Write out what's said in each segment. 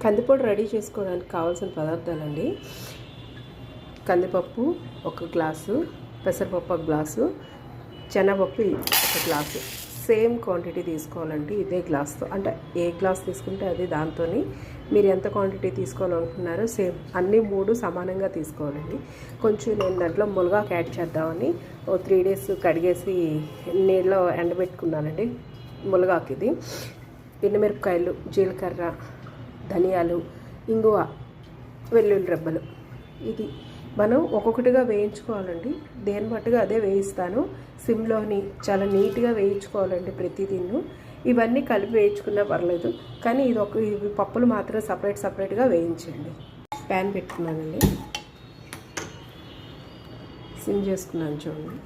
కందిపొడి ready చేసుకోవడానికి కావాల్సిన పదార్థాలండి. కందిపప్పు 1 గ్లాసు, పెసరపప్పు 1 గ్లాసు, శనగపప్పు 1 గ్లాసు. సేమ్ క్వాంటిటీ తీసుకోవాలండి. ఇదే గ్లాస్తో, అంటే ఏ గ్లాస్ తీసుకుంటే అది దాంతో మీరు ఎంత క్వాంటిటీ తీసుకోవాలనుకున్నారో సేమ్ అన్నీ 3 సమానంగా తీసుకోవాలండి. కొంచెం నేను దాంట్లో మునగాకు యాడ్ చేద్దామని 3 days కడిగేసి నీళ్ళలో ఎండబెట్టుకున్నానండి. మునగాకు ఇది, ఎండుమిరపకాయలు, జీలకర్ర, ధనియాలు, ఇంగువ, వెల్లుల్లి రెబ్బలు. ఇది మనం ఒక్కొక్కటిగా వేయించుకోవాలండి. దేని మట్టుగా అదే వేయిస్తాను. సిమ్లోని చాలా నీట్గా వేయించుకోవాలండి ప్రతిదీను. ఇవన్నీ కలిపి వేయించుకున్నా పర్లేదు, కానీ ఇవి పప్పులు మాత్రం సపరేట్గా వేయించండి. ప్యాన్ పెట్టుకున్నానండి, సిమ్ చేసుకున్నాను చూడండి.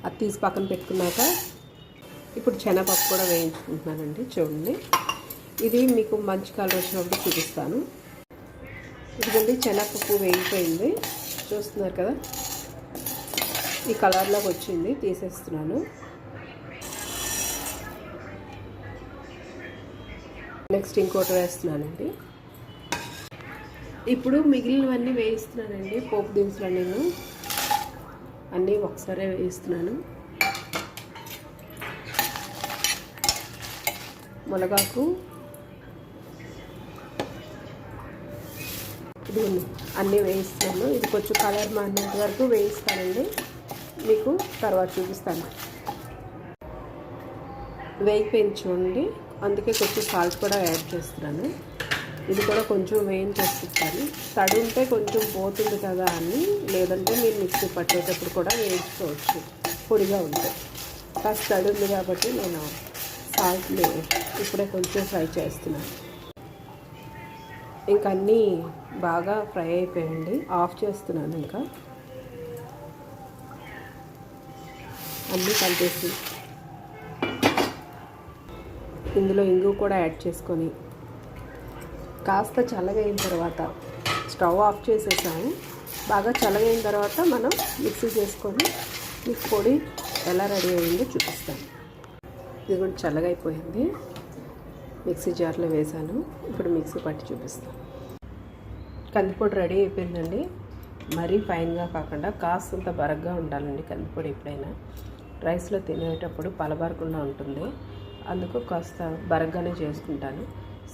అది తీసి పక్కన పెట్టుకున్నాక ఇప్పుడు శనగపప్పు కూడా వేయించుకుంటున్నానండి. చూడండి, ఇది మీకు మంచి కలర్ వచ్చినప్పుడు చూపిస్తాను. ఇదిగోండి, శనగపప్పు వేగిపోయింది, చూస్తున్నారు కదా, ఈ కలర్లోకి వచ్చింది. తీసేస్తున్నాను. నెక్స్ట్ ఇంకోటి వేస్తున్నానండి. ఇప్పుడు మిగిలినవన్నీ వేయిస్తున్నానండి. పోపు దినుసులు నేను అన్నీ ఒకసారి వేయిస్తున్నాను. మునగాకు, ఇది అన్నీ వేయిస్తున్నాను. ఇది కొంచెం కలర్ మారినంత వరకు వేయిస్తానండి, మీకు తర్వాత చూపిస్తాను. వేగిపోయింది చూడండి, అందుకే కొంచెం సాల్ట్ కూడా యాడ్ చేస్తున్నాను. ఇది కూడా కొంచెం వేయించేస్తాను. తడి ఉంటే కొంచెం పోతుంది కదా అని, లేదంటే మీరు మిక్సీ పట్టేటప్పుడు కూడా వేయించుకోవచ్చు. పొడిగా ఉంటే కాస్త తడి ఉంది కాబట్టి నేను సాల్ట్ని ఇప్పుడే కొంచెం ఫ్రై చేస్తున్నాను. ఇంకా అన్నీ బాగా ఫ్రై అయిపోయండి. ఆఫ్ చేస్తున్నాను. ఇంకా అన్నీ కలిపేసి ఇందులో ఇంగు కూడా యాడ్ చేసుకొని కాస్త చల్లగైన తర్వాత స్టవ్ ఆఫ్ చేసేసాము. బాగా చల్లగైన తర్వాత మనం మిక్సీ చేసుకొని మీకు పొడి ఎలా రెడీ అయ్యిందో చూపిస్తాను. ఇది కూడా చల్లగైపోయింది, మిక్సీ జార్లో వేసాను. ఇప్పుడు మిక్సీ పట్టి చూపిస్తాను. కందిపొడి రెడీ అయిపోయిందండి. మరీ ఫైన్గా కాకుండా కాస్తంత బరగ్గా ఉండాలండి కందిపొడి. ఎప్పుడైనా రైస్లో తినేటప్పుడు పలబరకుండా ఉంటుంది, అందుకు కాస్త బరగ్గానే చేసుకుంటాను.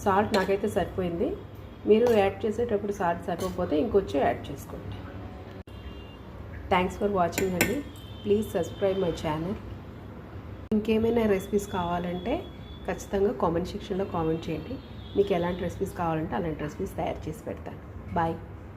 సాల్ట్ నాకైతే సరిపోయింది. మీరు యాడ్ చేసేటప్పుడు సాల్ట్ సరిపోతే ఇంకొంచెం యాడ్ చేసుకోండి. థ్యాంక్స్ ఫర్ వాచింగ్ అండి. Please subscribe my channel. ఇంకేమైనా రెసిపీస్ కావాలంటే ఖచ్చితంగా కామెంట్ సెక్షన్లో కామెంట్ చేయండి. మీకు ఎలాంటి రెసిపీస్ కావాలంటే అలాంటి రెసిపీస్ తయారు చేసి పెడతాను. బాయ్.